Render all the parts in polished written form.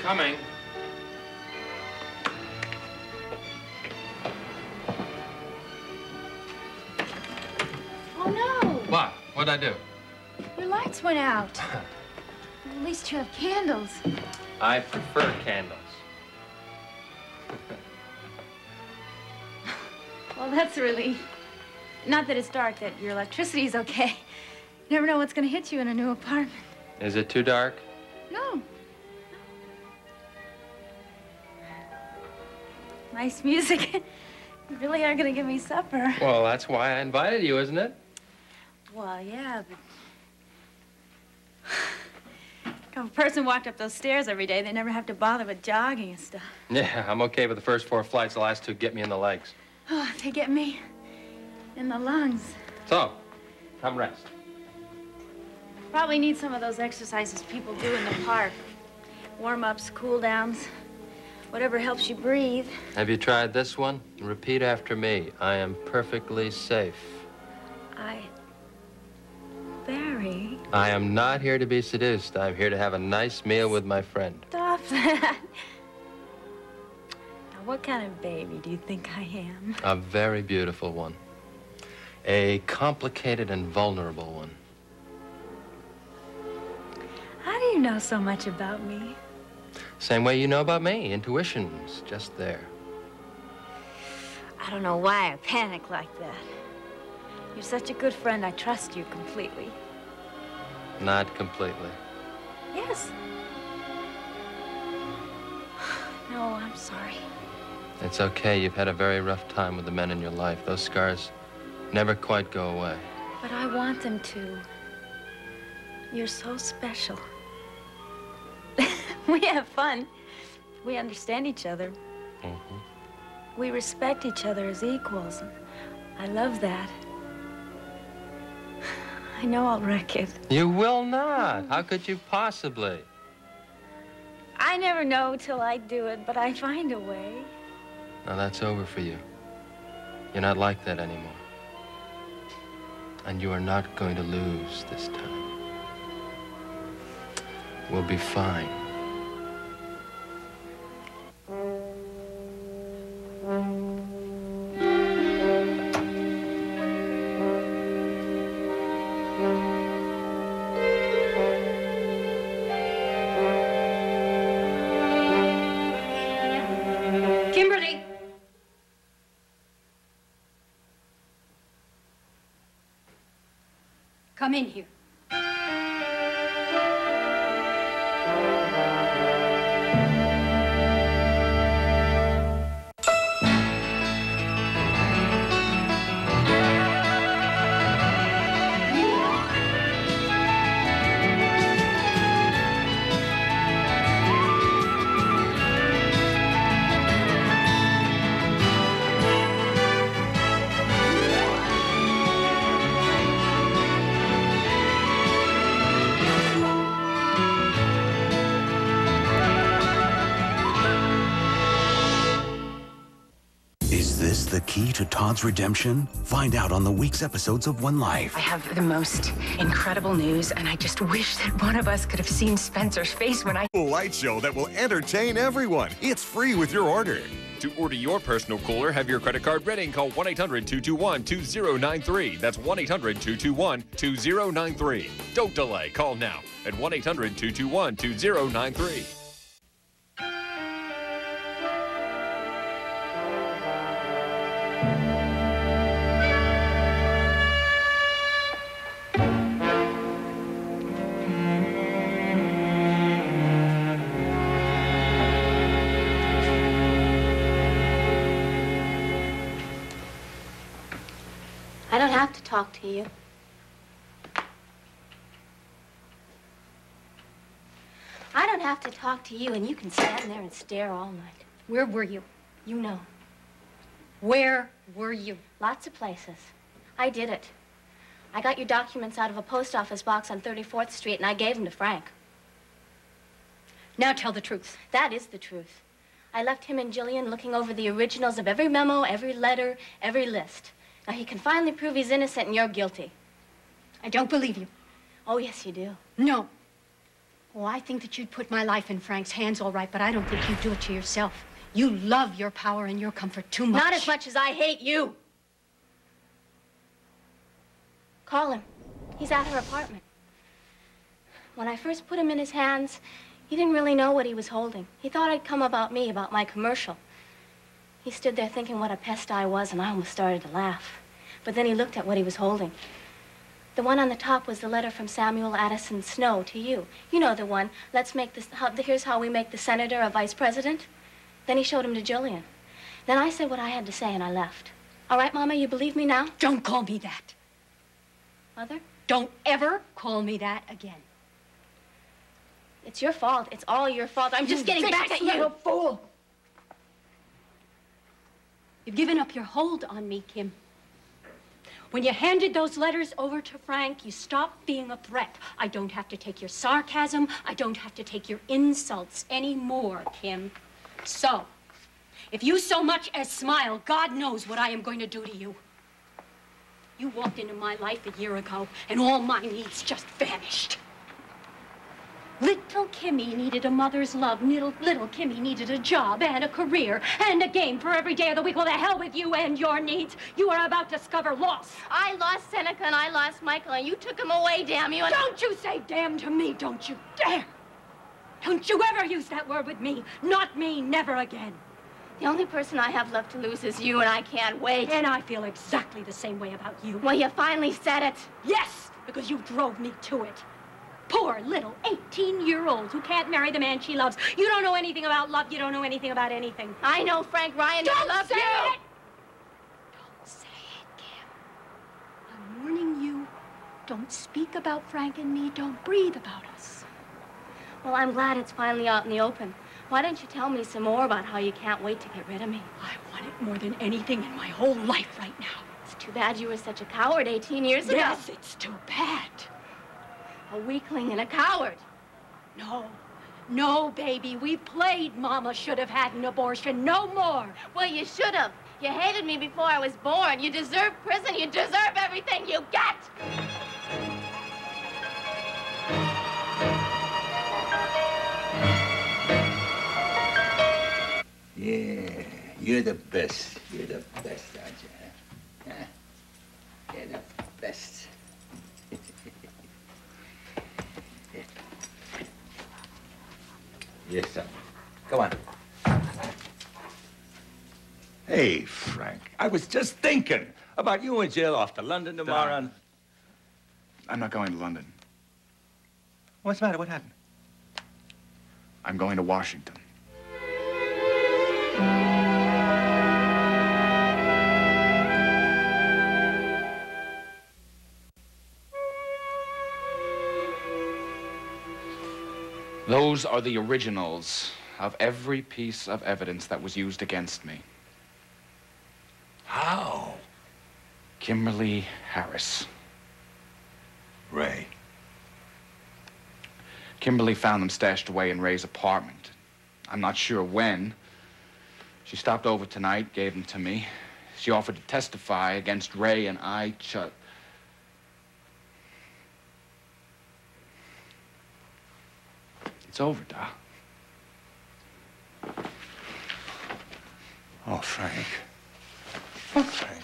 Coming. Oh, no. What? What'd I do? Your lights went out. At least you have candles. I prefer candles. Well, that's a relief. Not that it's dark, that your electricity's okay. You never know what's going to hit you in a new apartment. Is it too dark? No. Nice music. You really are going to give me supper. Well, that's why I invited you, isn't it? Well, yeah, but... If a person walked up those stairs every day, they never have to bother with jogging and stuff. Yeah, I'm okay with the first 4 flights. The last 2 get me in the legs. Oh, they get me in the lungs. So, come rest. Probably need some of those exercises people do in the park. Warm-ups, cool-downs, whatever helps you breathe. Have you tried this one? Repeat after me. I am perfectly safe. Barry. I am not here to be seduced. I'm here to have a nice meal with my friend. Stop that. Now, what kind of baby do you think I am? A very beautiful one. A complicated and vulnerable one. How do you know so much about me? Same way you know about me. Intuition's just there. I don't know why I panic like that. You're such a good friend, I trust you completely. Not completely. Yes. No, I'm sorry. It's okay. You've had a very rough time with the men in your life. Those scars never quite go away. But I want them to. You're so special. We have fun. We understand each other. Mm-hmm. We respect each other as equals. I love that. I know I'll wreck it. You will not. How could you possibly? I never know till I do it, but I find a way. Now, that's over for you. You're not like that anymore. And you are not going to lose this time. We'll be fine. Kimberly! Come in here. Is this the key to Todd's redemption? Find out on the week's episodes of One Life. I have the most incredible news, and I just wish that one of us could have seen Spencer's face when I... Light show that will entertain everyone. It's free with your order. To order your personal cooler, have your credit card ready and call 1-800-221-2093. That's 1-800-221-2093. Don't delay. Call now at 1-800-221-2093. I don't have to talk to you. I don't have to talk to you, and you can stand there and stare all night. Where were you? You know. Where were you? Lots of places. I did it. I got your documents out of a post office box on 34th Street, and I gave them to Frank. Now tell the truth. That is the truth. I left him and Jillian looking over the originals of every memo, every letter, every list. Now, he can finally prove he's innocent and you're guilty. I don't believe you. Oh, yes, you do. No. Oh, I think that you'd put my life in Frank's hands all right, but I don't think you'd do it to yourself. You love your power and your comfort too much. Not as much as I hate you. Call him. He's at her apartment. When I first put him in his hands, he didn't really know what he was holding. He thought I'd come about me, about my commercial. He stood there thinking what a pest I was, and I almost started to laugh. But then he looked at what he was holding. The one on the top was the letter from Samuel Addison Snow to you. You know the one. Here's how we make the senator a vice president. Then he showed him to Jillian. Then I said what I had to say, and I left. All right, Mama, you believe me now? Don't call me that. Mother? Don't ever call me that again. It's your fault. It's all your fault. I'm just getting back at you. Little fool. You've given up your hold on me, Kim. When you handed those letters over to Frank, you stopped being a threat. I don't have to take your sarcasm. I don't have to take your insults anymore, Kim. So, if you so much as smile, God knows what I am going to do to you. You walked into my life a year ago, and all my needs just vanished. Little Kimmy needed a mother's love. Little Kimmy needed a job and a career and a game for every day of the week. Well, the hell with you and your needs. You are about to discover loss. I lost Seneca and I lost Michael, and you took him away, damn you. Don't you say damn to me, don't you dare. Don't you ever use that word with me. Not me, never again. The only person I have left to lose is you, and I can't wait. And I feel exactly the same way about you. Well, you finally said it. Yes, because you drove me to it. Poor little 18-year-old who can't marry the man she loves. You don't know anything about love. You don't know anything about anything. I know Frank Ryan. Don't I love say you. it! Don't say it, Kim. I'm warning you. Don't speak about Frank and me. Don't breathe about us. Well, I'm glad it's finally out in the open. Why don't you tell me some more about how you can't wait to get rid of me? I want it more than anything in my whole life right now. It's too bad you were such a coward 18 years ago. Yes, it's too bad. A weakling and a coward. No, baby. We played Mama should have had an abortion. No more. Well, you should have. You hated me before I was born. You deserve prison. You deserve everything you get. Yeah, you're the best. You're the best, aren't you? Huh? You're the best. Yes, sir. Come on. Hey, Frank, I was just thinking about you and Jill off to London tomorrow. Don, I'm not going to London. What's the matter? What happened? I'm going to Washington. Those are the originals of every piece of evidence that was used against me. How? Kimberly Harris. Ray. Kimberly found them stashed away in Ray's apartment. I'm not sure when. She stopped over tonight, gave them to me. She offered to testify against Ray, and I just... It's over, Doc. Oh, Frank. Oh, Frank.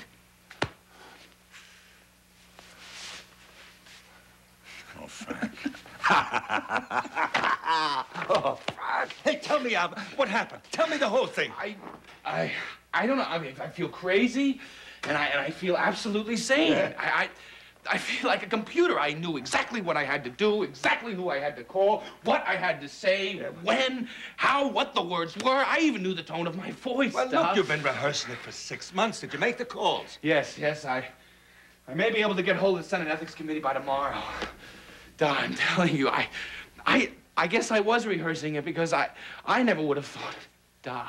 Oh, Frank. Oh, Frank. Hey, tell me, what happened? Tell me the whole thing. I don't know. I mean, I feel crazy, and I feel absolutely sane. Yeah. I feel like a computer. I knew exactly what I had to do, exactly who I had to call, what I had to say, when, how, what the words were. I even knew the tone of my voice. Well, look, you've been rehearsing it for 6 months. Did you make the calls? Yes. I may be able to get hold of the Senate Ethics Committee by tomorrow. Don, I'm telling you, I guess I was rehearsing it because I never would have thought of it. Don,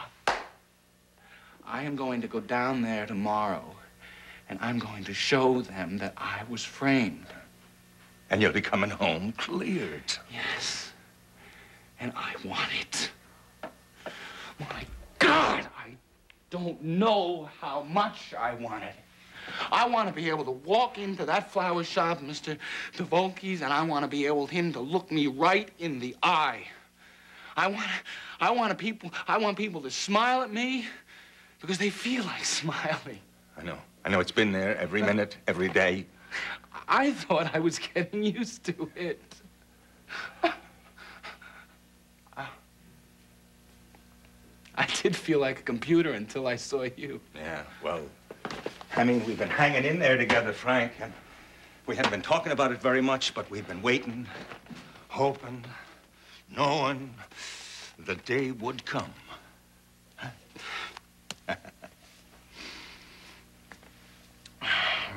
I am going to go down there tomorrow, and I'm going to show them that I was framed. And you'll be coming home cleared. Yes. And I want it. My God, I don't know how much I want it. I want to be able to walk into that flower shop, Mr. DeVolke's, and I want to be able him to look me right in the eye. I want people to smile at me because they feel like smiling. I know. It's been there every minute, every day. I thought I was getting used to it. I did feel like a computer until I saw you. Yeah, well, I mean, we've been hanging in there together, Frank, and we haven't been talking about it very much, but we've been waiting, hoping, knowing the day would come.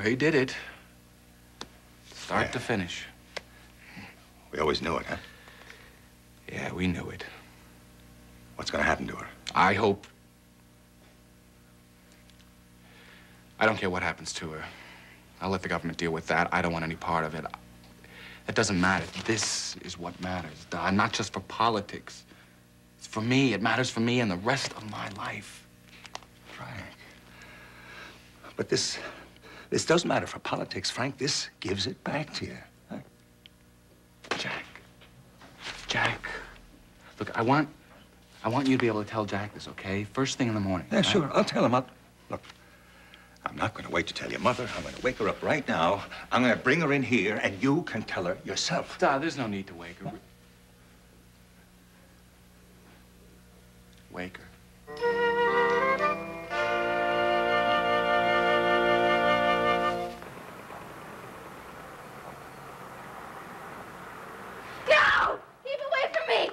He did it. Start to finish. We always knew it, huh? Yeah, we knew it. What's gonna happen to her? I hope... I don't care what happens to her. I'll let the government deal with that. I don't want any part of it. It doesn't matter. This is what matters, Don. Not just for politics. It's for me. It matters for me and the rest of my life. Frank. But this does matter for politics, Frank. This gives it back to you. Huh? Jack. Look, I want you to be able to tell Jack this, okay? First thing in the morning. Yeah, sure. I'll tell him. Look, I'm not going to wait to tell your mother. I'm going to wake her up right now. I'm going to bring her in here, and you can tell her yourself. Dad, there's no need to wake her. Wake her. No! Keep away from me!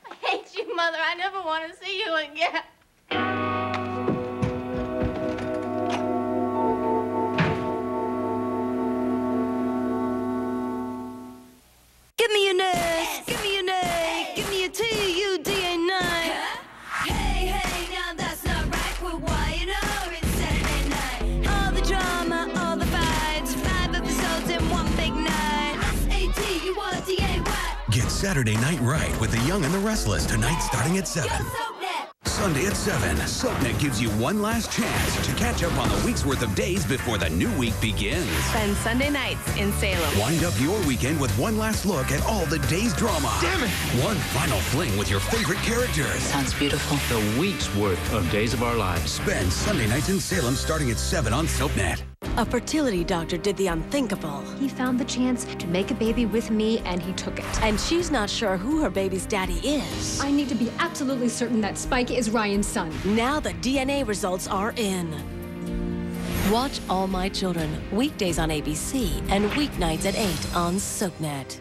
I hate you, Mother. I never want to see you again. Give me your nuts, give me your nuts, give me your TUDA9. Hey, now that's not right. We're YNR, it's Saturday night. All the drama, all the fights, 5 episodes in one big night. SATURDAY. Get Saturday Night Right with The Young and the Restless tonight starting at 7. Sunday at 7, SoapNet gives you one last chance to catch up on the week's worth of days before the new week begins. Spend Sunday nights in Salem. Wind up your weekend with one last look at all the day's drama. Damn it! One final fling with your favorite characters. Sounds beautiful. The week's worth of Days of Our Lives. Spend Sunday nights in Salem starting at 7 on SoapNet. A fertility doctor did the unthinkable. He found the chance to make a baby with me, and he took it. And she's not sure who her baby's daddy is. I need to be absolutely certain that Spike is Ryan's son. Now the DNA results are in. Watch All My Children, weekdays on ABC and weeknights at 8 on SoapNet.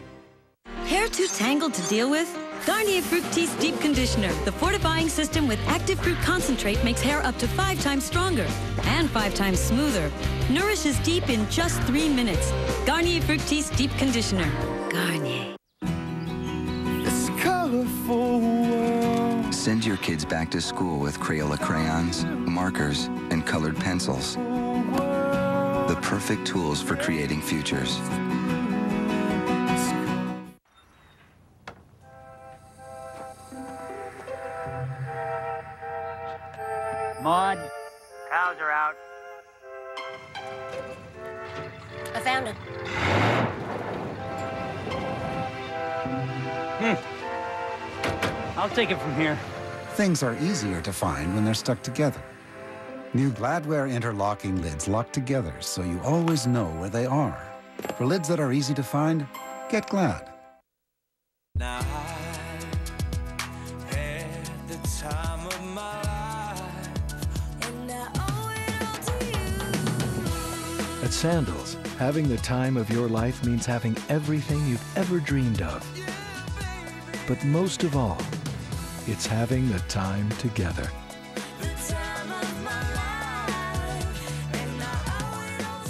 Hair too tangled to deal with? Garnier Fructis Deep Conditioner, the fortifying system with active fruit concentrate, makes hair up to 5 times stronger and 5 times smoother. Nourishes deep in just 3 minutes. Garnier Fructis Deep Conditioner. Garnier. It's a colorful world. Send your kids back to school with Crayola crayons, markers, and colored pencils. The perfect tools for creating futures. Maud, cows are out. I found him. I'll take it from here. Things are easier to find when they're stuck together. New Gladware interlocking lids lock together so you always know where they are. For lids that are easy to find, get Glad. Now I had the time of my life, and I owe it all to you. At Sandals, having the time of your life means having everything you've ever dreamed of. But most of all, it's having the time together.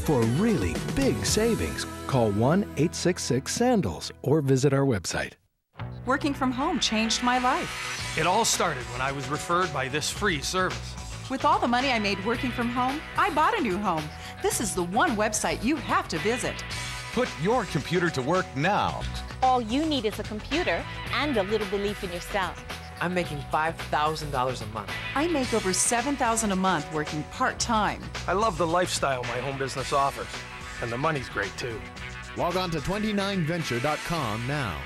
For really big savings, call 1-866-SANDALS or visit our website. Working from home changed my life. It all started when I was referred by this free service. With all the money I made working from home, I bought a new home. This is the one website you have to visit. Put your computer to work now. All you need is a computer and a little belief in yourself. I'm making $5,000 a month. I make over $7,000 a month working part-time. I love the lifestyle my home business offers. And the money's great, too. Log on to 29venture.com now.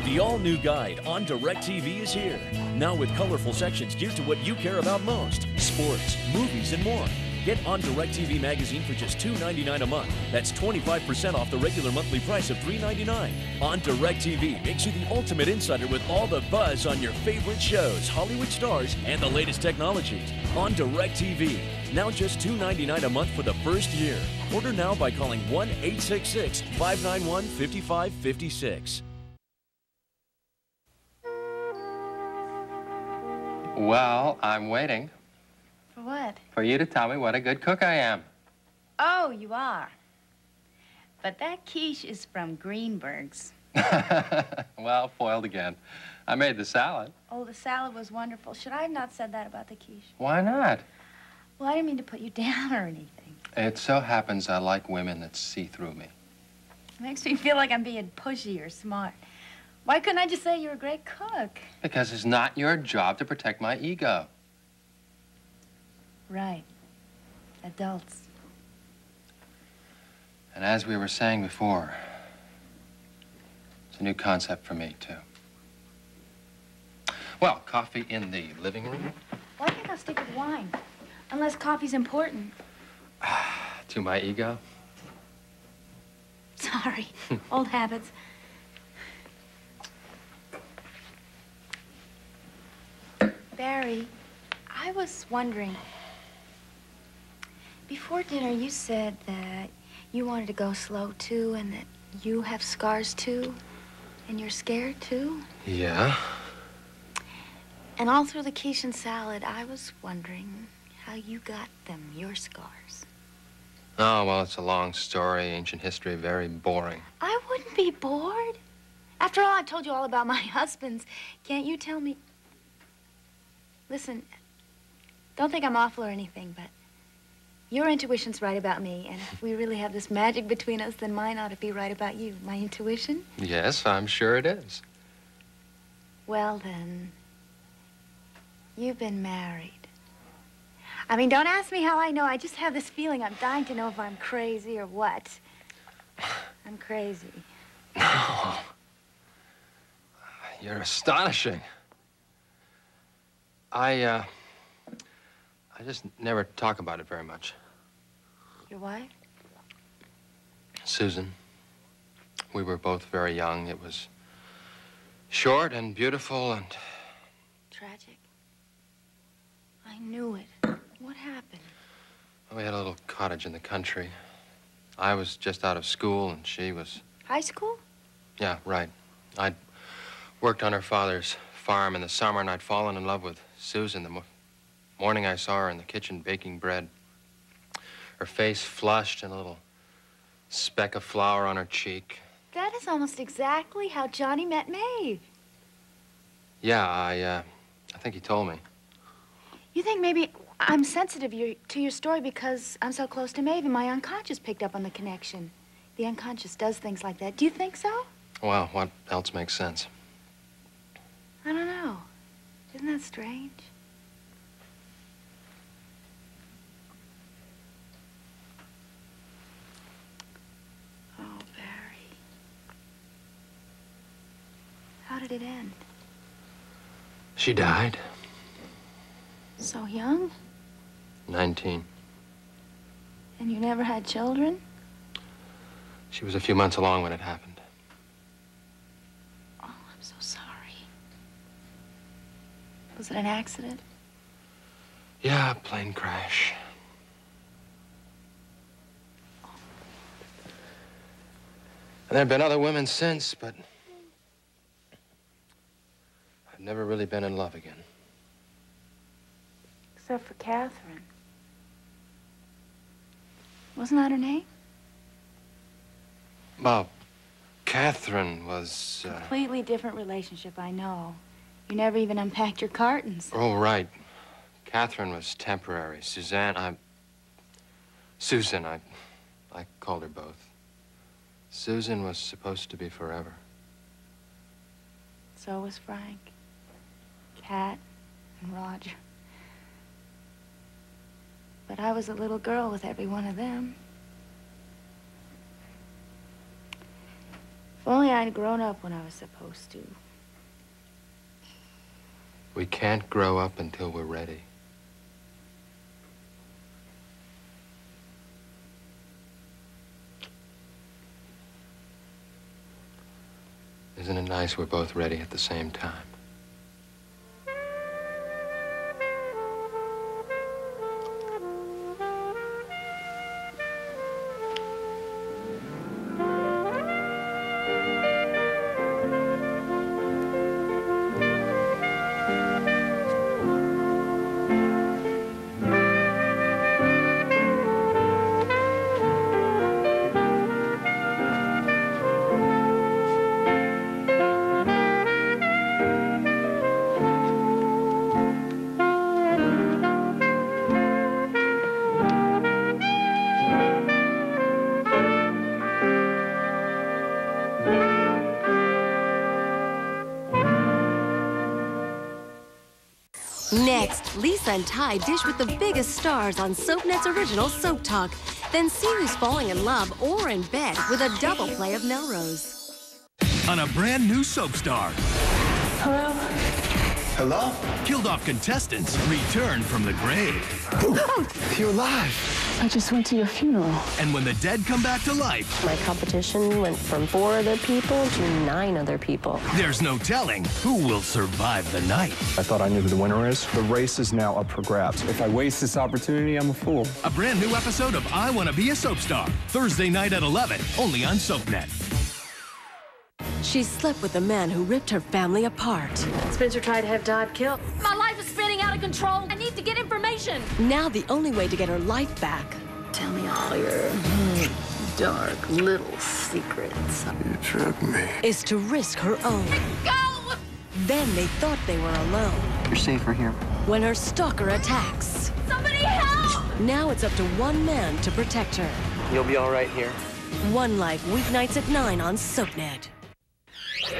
The all-new guide on DirecTV is here. Now with colorful sections geared to what you care about most. Sports, movies, and more. Get On DirecTV magazine for just $2.99 a month. That's 25% off the regular monthly price of $3.99. On DirecTV makes you the ultimate insider with all the buzz on your favorite shows, Hollywood stars, and the latest technologies. On DirecTV, now just $2.99 a month for the first year. Order now by calling 1-866-591-5556. Well, I'm waiting For what? for you to tell me what a good cook I am. Oh, you are. But that quiche is from Greenberg's. Well, foiled again. I made the salad. Oh, the salad was wonderful. Should I have not said that about the quiche? Why not? Well, I didn't mean to put you down or anything. It so happens I like women that see through me. It makes me feel like I'm being pushy or smart. Why couldn't I just say you're a great cook? Because it's not your job to protect my ego. Right. Adults. And as we were saying before, it's a new concept for me, too. Well, coffee in the living room. Well, I think I'll stick with wine. Unless coffee's important. To my ego. Sorry. Old habits. Barry, I was wondering, before dinner you said that you wanted to go slow too and that you have scars too and you're scared too. Yeah? And all through the quiche and salad, I was wondering how you got them, your scars. Oh, well, it's a long story, ancient history, very boring. I wouldn't be bored. After all, I told you all about my husbands. Can't you tell me? Listen, don't think I'm awful or anything, but your intuition's right about me, and if we really have this magic between us, then mine ought to be right about you. My intuition? Yes, I'm sure it is. Well, then, you've been married. I mean, don't ask me how I know. I just have this feeling. I'm dying to know if I'm crazy or what. I'm crazy. No. You're astonishing. I just never talk about it very much. Your wife? Susan. We were both very young. It was short and beautiful and... Tragic. I knew it. What happened? We had a little cottage in the country. I was just out of school and she was... High school? Yeah, right. I'd worked on her father's farm in the summer and I'd fallen in love with Susan. The morning I saw her in the kitchen baking bread, her face flushed and a little speck of flour on her cheek. That is almost exactly how Johnny met Maeve. Yeah, I think he told me. You think maybe I'm sensitive to your story because I'm so close to Maeve and my unconscious picked up on the connection. The unconscious does things like that. Do you think so? Well, what else makes sense? I don't know. Isn't that strange? Oh, Barry. How did it end? She died. So young? 19. And you never had children? She was a few months along when it happened. Oh, I'm so sorry. Was it an accident? Yeah, a plane crash. And there have been other women since, but I've never really been in love again. Except for Catherine. Wasn't that her name? Well, Catherine was... Completely different relationship, I know. You never even unpacked your cartons. Oh, right. Catherine was temporary. Susan, I called her both. Susan was supposed to be forever. So was Frank. Cat and Roger. But I was a little girl with every one of them. If only I'd grown up when I was supposed to. We can't grow up until we're ready. Isn't it nice we're both ready at the same time? Next, Lisa and Ty dish with the biggest stars on SoapNet's original Soap Talk. Then see who's falling in love or in bed with a double play of Melrose. On a brand new Soap Star. Hello? Hello? Killed off contestants return from the grave. Oh, you're alive. I just went to your funeral. And when the dead come back to life, my competition went from 4 other people to 9 other people. There's no telling who will survive the night. I thought I knew who the winner is. The race is now up for grabs. If I waste this opportunity, I'm a fool. A brand new episode of I Want to Be a Soap Star. Thursday night at 11, only on SoapNet. She slept with the man who ripped her family apart. Spencer tried to have Dodd killed. My life is spinning out of control. I need to get information. Now the only way to get her life back. Tell me all your dark little secrets. You tricked me. Is to risk her own. Go! Then they thought they were alone. You're safer here. When her stalker attacks. Somebody help! Now it's up to one man to protect her. You'll be all right here. One Life, weeknights at 9 on SoapNet.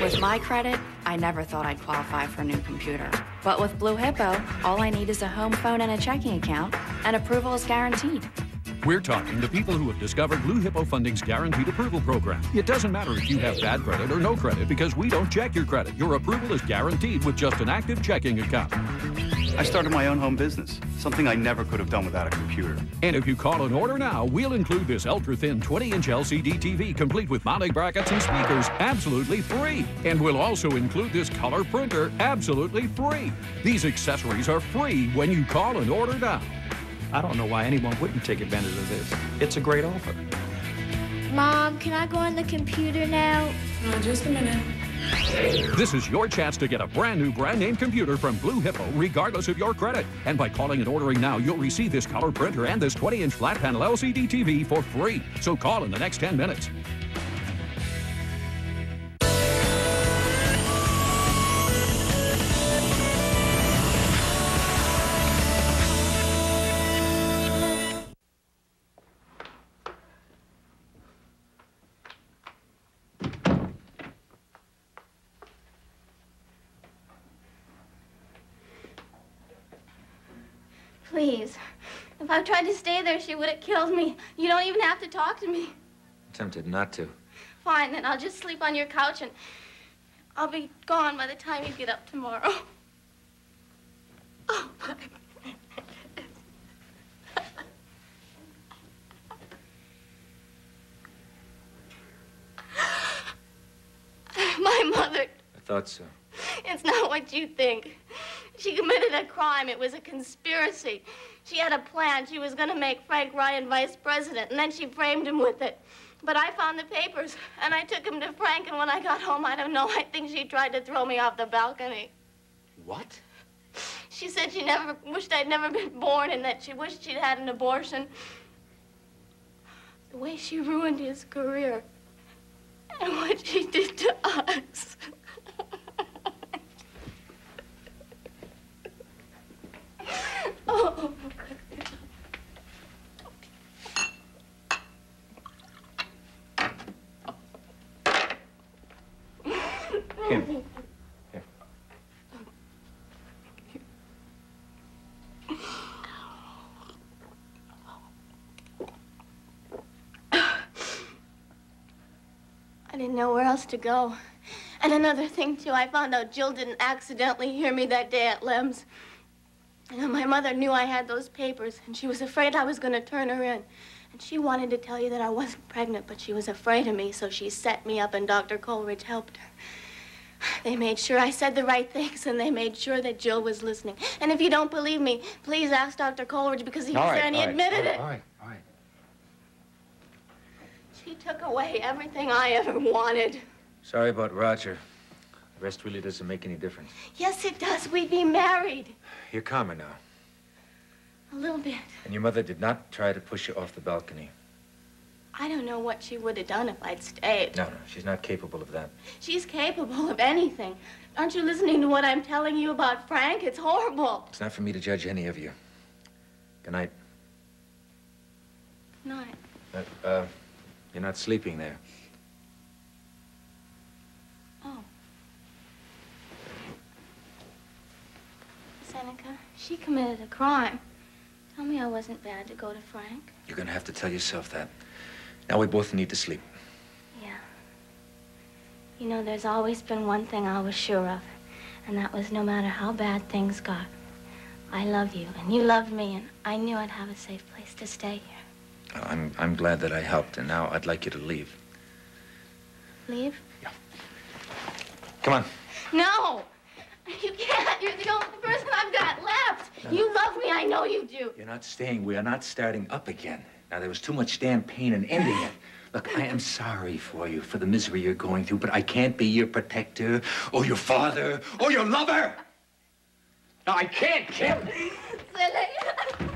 With my credit, I never thought I'd qualify for a new computer. But with Blue Hippo, all I need is a home phone and a checking account, and approval is guaranteed. We're talking to people who have discovered Blue Hippo Funding's Guaranteed Approval Program. It doesn't matter if you have bad credit or no credit because we don't check your credit. Your approval is guaranteed with just an active checking account. I started my own home business, something I never could have done without a computer. And if you call and order now, we'll include this ultra-thin 20-inch LCD TV complete with mounting brackets and speakers absolutely free. And we'll also include this color printer absolutely free. These accessories are free when you call and order now. I don't know why anyone wouldn't take advantage of this. It's a great offer. Mom, can I go on the computer now? Just a minute. This is your chance to get a brand new brand name computer from Blue Hippo, regardless of your credit. And by calling and ordering now, you'll receive this color printer and this 20-inch flat panel LCD TV for free. So call in the next 10 minutes. Please. If I tried to stay there, she would have killed me. You don't even have to talk to me. Tempted not to. Fine, then I'll just sleep on your couch and I'll be gone by the time you get up tomorrow. Oh, my mother. I thought so. It's not what you think. She committed a crime. It was a conspiracy. She had a plan. She was going to make Frank Ryan vice president, and then she framed him with it. But I found the papers, and I took him to Frank, and when I got home, I don't know, I think she tried to throw me off the balcony. What? She said she never wished I'd never been born and that she wished she'd had an abortion. The way she ruined his career and what she did to us. Oh. Kim. Here. didn't know where else to go. And another thing, too, I found out Jill didn't accidentally hear me that day at Lem's. And my mother knew I had those papers, and she was afraid I was going to turn her in. And she wanted to tell you that I wasn't pregnant, but she was afraid of me, so she set me up, and Dr. Coleridge helped her. They made sure I said the right things, and they made sure that Jill was listening. And if you don't believe me, please ask Dr. Coleridge, because he was there and he admitted it. All right. She took away everything I ever wanted. Sorry about Roger. The rest really doesn't make any difference. Yes, it does. We'd be married. You're calmer now. A little bit. And your mother did not try to push you off the balcony. I don't know what she would have done if I'd stayed. No, she's not capable of that. She's capable of anything. Aren't you listening to what I'm telling you about Frank? It's horrible. It's not for me to judge any of you. Good night. No. You're not sleeping there. Oh. Seneca, she committed a crime. Tell me I wasn't bad to go to Frank. You're gonna have to tell yourself that. Now we both need to sleep. Yeah. You know, there's always been one thing I was sure of, and that was no matter how bad things got, I love you, and you loved me, and I knew I'd have a safe place to stay here. I'm glad that I helped, and now I'd like you to leave. Leave? Yeah. Come on. No! You can't. You're the only person I've got left. No. You love me. I know you do. You're not staying. We are not starting up again. Now, there was too much damn pain in ending it. Look, I am sorry for you, for the misery you're going through, but I can't be your protector, or your father, or your lover. No, I can't, Kim. Silly.